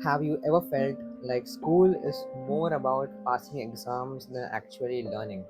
Have you ever felt like school is more about passing exams than actually learning?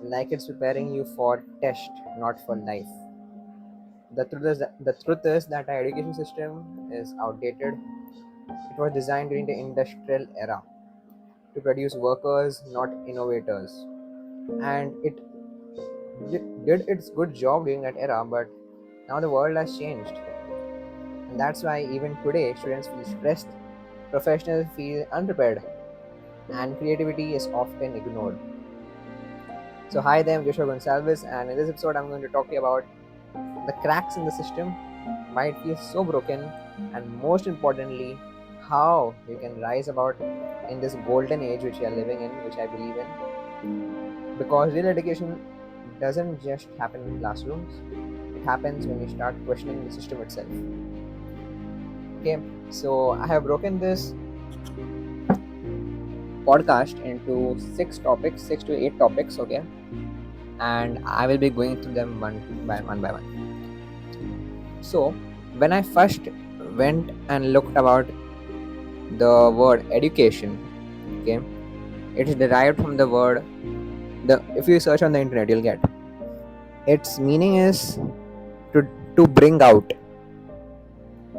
Like it's preparing you for test, not for life. The truth is that our education system is outdated. It was designed during the industrial era to produce workers, not innovators. And it did its good job during that era, but now the world has changed. And that's why even today students feel stressed, professionals feel unprepared, and creativity is often ignored. So, hi there, I'm Joshua Gonsalves, and in this episode, I'm going to talk to you about the cracks in the system, why it feels so broken, and most importantly, how you can rise about in this golden age which we are living in, which I believe in. Because real education doesn't just happen in classrooms, it happens when you start questioning the system itself. Okay, so I have broken this podcast into six to eight topics, okay, and I will be going through them one by one. So, when I first went and looked about the word education, okay, it is derived from the word the if you search on the internet, you'll get its meaning is to bring out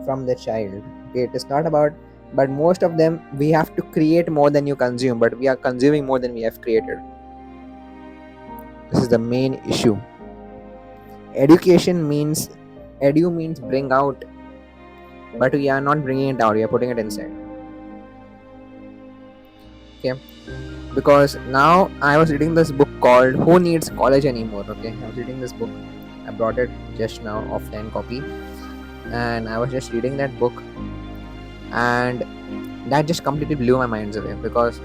from the child. Okay, it is not about, but most of them we have to create more than you consume, but we are consuming more than we have created. This is the main issue. Education means edu means bring out, but we are not bringing it out, we are putting it inside. Okay, because now I was reading this book called Who Needs College Anymore. Okay, I was reading this book. I brought it just now, offline copy, and I was just reading that book, and that just completely blew my minds away because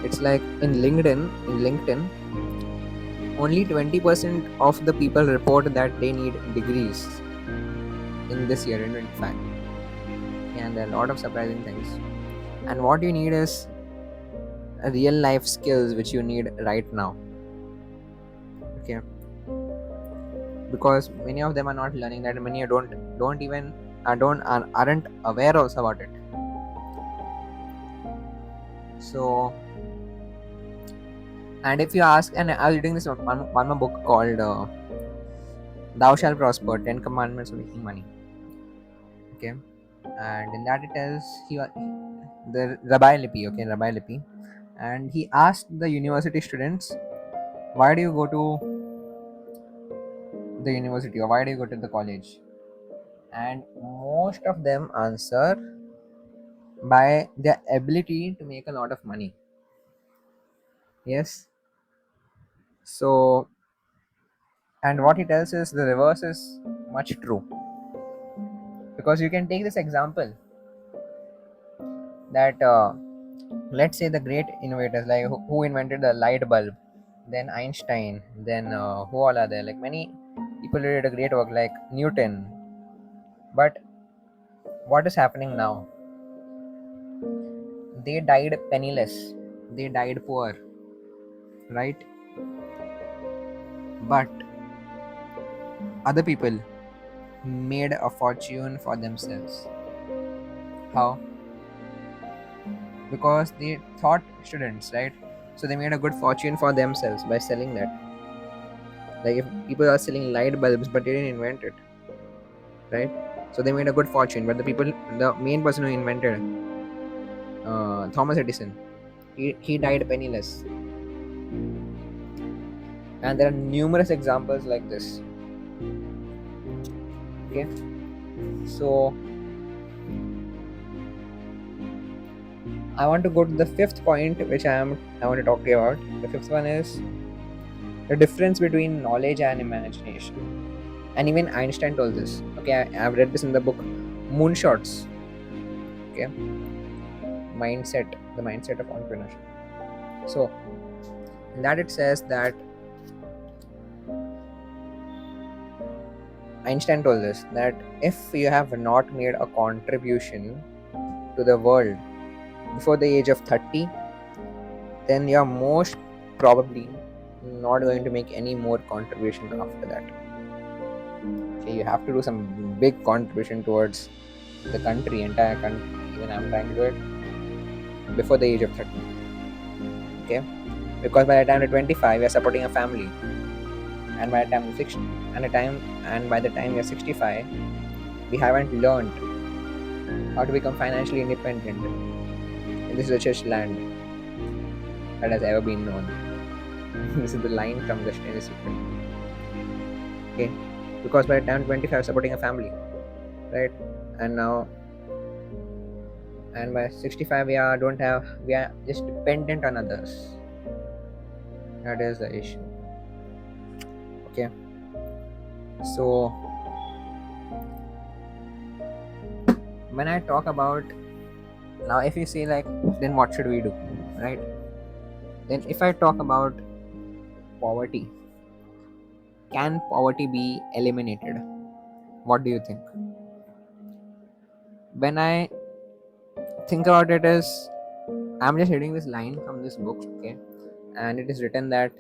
it's like in LinkedIn, only 20% of the people report that they need degrees in this year in 25, and there are a lot of surprising things. And what you need is real life skills which you need right now. Okay, because many of them are not learning that, many don't even aren't aware also about it. So, and if you ask, and I was reading this one more book called Thou Shall Prosper, 10 Commandments of Making Money. Okay, and in that it tells the Rabbi Lipi, and he asked the university students, why do you go to the university, or why do you go to the college? And most of them answer by their ability to make a lot of money. Yes. So, and what he tells is the reverse is much true, because you can take this example that let's say the great innovators like who invented the light bulb, then Einstein, then who all are there, like many people who did a great work like Newton. But what is happening now? They died penniless, they died poor, right? But other people made a fortune for themselves. How? Because they thought students, right? So they made a good fortune for themselves by selling that. Like if people are selling light bulbs but they didn't invent it, right? So they made a good fortune. But the main person who invented Thomas Edison, he died penniless. And there are numerous examples like this. Okay, so I want to go to the fifth point, which I want to talk to you about. The fifth one is the difference between knowledge and imagination. And even Einstein told this. Okay, I've read this in the book Moonshots. Okay, the mindset of entrepreneurship. So in that it says that Einstein told us that if you have not made a contribution to the world before the age of 30, then you're most probably not going to make any more contribution after that. Okay, you have to do some big contribution towards the country, entire country, Even I'm trying to do it before the age of 30. Okay, because by the time you're 25, you're supporting a family, and by the time you're 60, and by the time you're 65, we haven't learned how to become financially independent in this richest land that has ever been known. This is the line from the Stranger Secret. Okay, because by the time 25, supporting a family, right? And now, and by 65, we are just dependent on others. That is the issue. Okay, so when I talk about now, if you say like, then what should we do, right? Then if I talk about poverty, can poverty be eliminated? What do you think? When I think about it, is I'm just reading this line from this book, okay, and it is written that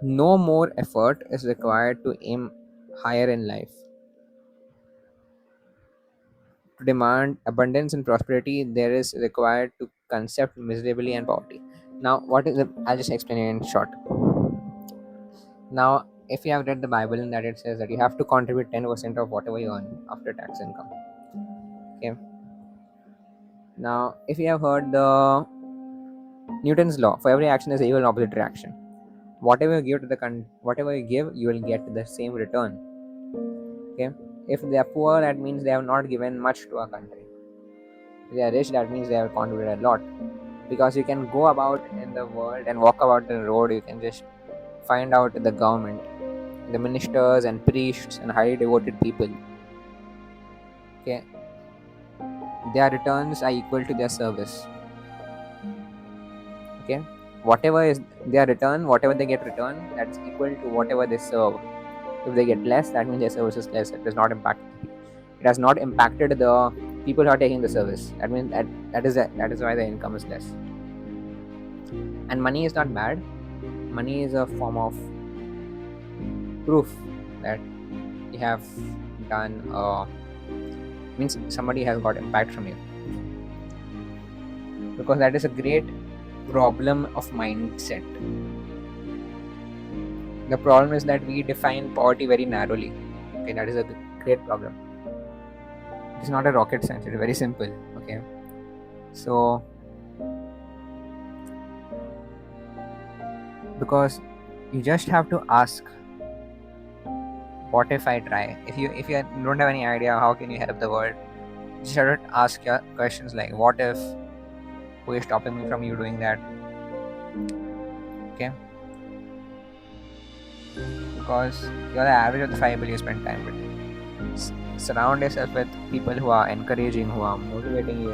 no more effort is required to aim higher in life. To demand abundance and prosperity, there is required to concept miserably and poverty. Now, what is it? I'll just explain it in short. Now, if you have read the Bible, in that it says that you have to contribute 10% of whatever you earn after tax income. Okay. Now, if you have heard the Newton's law, for every action is equal and opposite reaction. Whatever you give to whatever you give, you will get the same return. Okay. If they are poor, that means they have not given much to our country. If they are rich, that means they have contributed a lot. Because you can go about in the world and walk about the road, you can just find out the government, the ministers and priests and highly devoted people. Okay, their returns are equal to their service. Okay, whatever is their return, whatever they get return, that's equal to whatever they serve. If they get less, that means their service is less. It does not impact. It has not impacted the people who are taking the service. That means that is why the income is less. And money is not bad. Money is a form of proof that you have done. Means somebody has got impact from you, because that is a great problem of mindset. The problem is that we define poverty very narrowly. Okay, that is a great problem. It's not a rocket science, it's very simple. Okay, so because you just have to ask, what if I try? If you don't have any idea how can you help the world, you just have to ask your questions like, what if, who is stopping me from you doing that? Okay, because you're the average of the 5 people you spend time with. Surround yourself with people who are encouraging, who are motivating you,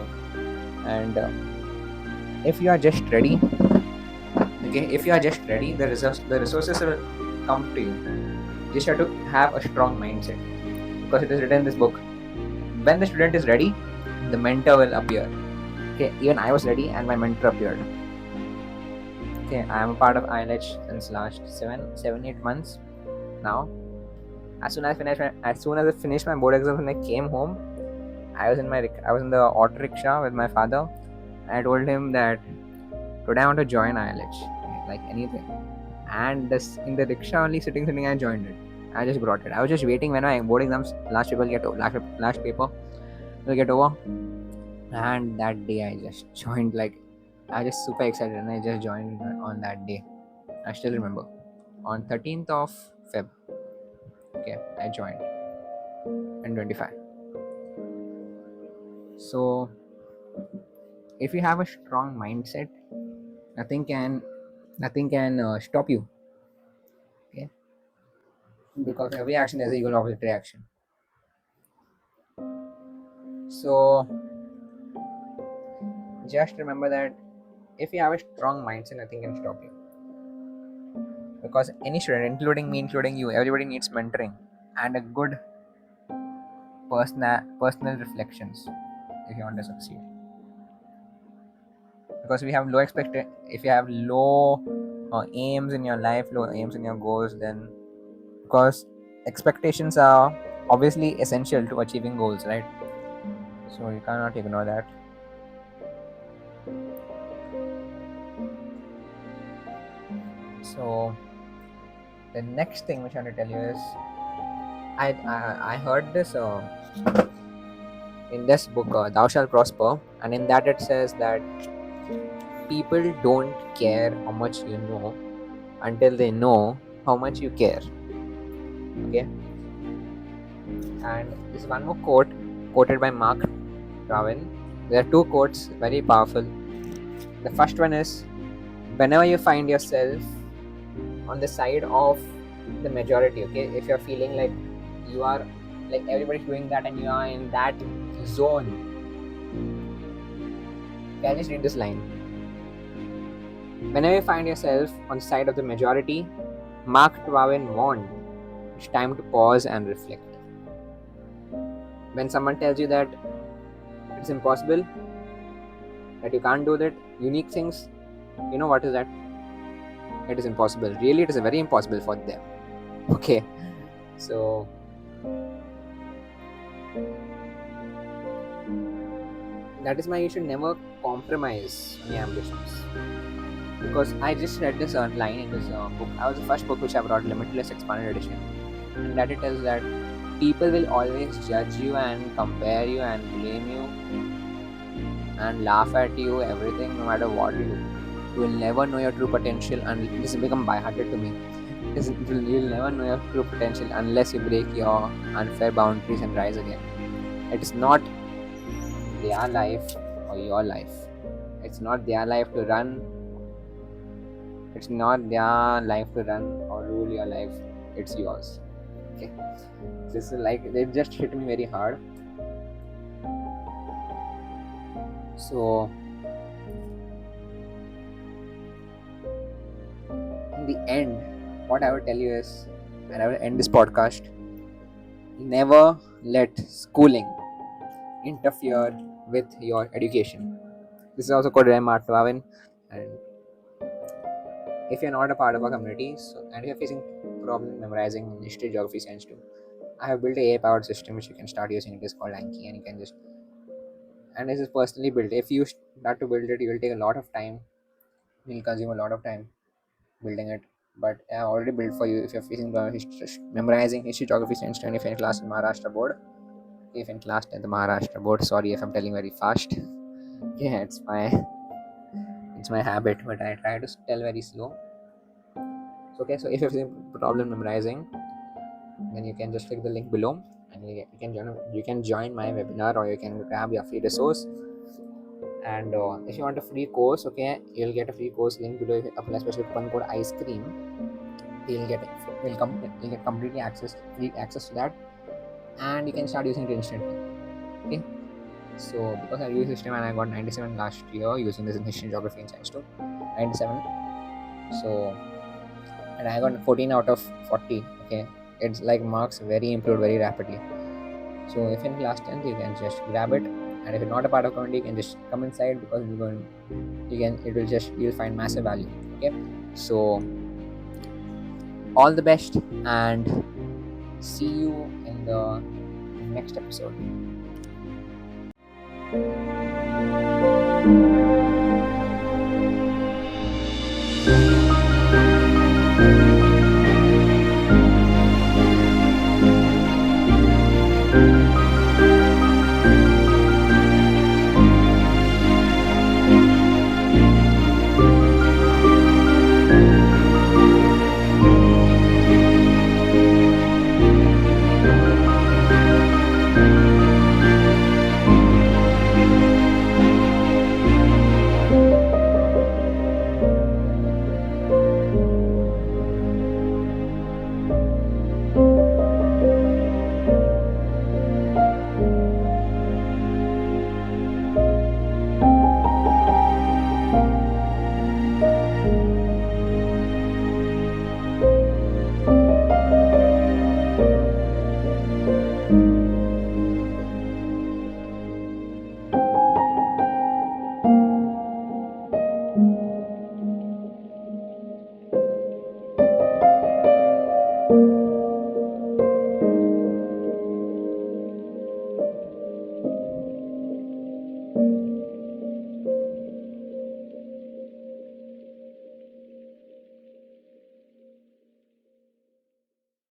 and if you are just ready, okay, if you are just ready, the resources will come to you. You just have to have a strong mindset, because it is written in this book, when the student is ready, the mentor will appear. Okay, even I was ready and my mentor appeared. Okay, I am a part of ILH since last 7-8 months now. As soon as I finished my board exams, when I came home, I was in the auto rickshaw with my father. I told him that today I want to join ILH, like anything. And this in the rickshaw only sitting, I joined it. I just brought it. I was just waiting when my board exams last paper will get over. And that day I just joined. Like, I was just super excited, and I just joined on that day. I still remember, on 13th of Feb. Okay, I joined in 25. So if you have a strong mindset, nothing can stop you. Okay, because every action has equal opposite reaction. So just remember that if you have a strong mindset, nothing can stop you. Because any student, including me, including you, everybody needs mentoring and a good personal reflections if you want to succeed. Because we have low if you have low aims in your life, low aims in your goals, then, because expectations are obviously essential to achieving goals, right? So you cannot ignore that. So the next thing which I want to tell you is I heard this in this book, Thou Shalt Prosper, and in that it says that people don't care how much you know until they know how much you care. Okay, and this one more quote quoted by Mark Twain. There are two quotes very powerful. The first one is, whenever you find yourself on the side of the majority, okay, if you're feeling like you are like everybody's doing that and you are in that zone, can I just read this line? Whenever you find yourself on the side of the majority, Mark Twain warned, it's time to pause and reflect. When someone tells you that it's impossible, that you can't do that, unique things, you know what is that? It is impossible. Really, it is very impossible for them. Okay, so that is why you should never compromise on your ambitions. Because I just read this line in this book. I was the first book which I brought, Limitless Expanded Edition, and that it tells that people will always judge you and compare you and blame you and laugh at you, everything, no matter what you do. You will never know your true potential, and this has become by-hearted to me. You'll never know your true potential unless you break your unfair boundaries and rise again. It is not their life or your life. It's not their life to run. It's not their life to run or rule your life. It's yours. Okay. This is like it just hit me very hard. So in the end, what I would tell you is, and I will end this podcast, never let schooling interfere with your education. This is also called Mark Twain. And if you're not a part of a community, and if you're facing problem memorizing history, geography, science too, I have built a AI-powered system which you can start using. It is called Anki, and you can just, and this is personally built. If you start to build it, it will take a lot of time. It will consume a lot of time building it. But I have already built for you. If you're facing memorizing history, geography, science, and if you're in class in Maharashtra board, if in class in the Maharashtra board, sorry if I'm telling very fast. Yeah, it's my habit, but I try to tell very slow. So, okay, so if you're facing problem memorizing, then you can just click the link below, and you can join my webinar, or you can grab your free resource. And if you want a free course, okay, you'll get a free course link below. If you apply special coupon code ice cream, you'll get completely free access to that, and you can start using it instantly. Okay, so because I used system and I got 97 last year using this in history, geography, and science too, 97. So, and I got 14 out of 40. Okay, it's like marks very improved very rapidly. So if in class 10th, you can just grab it, and if you're not a part of community, you can just come inside, because you'll find massive value. Okay, so all the best, and see you in the next episode.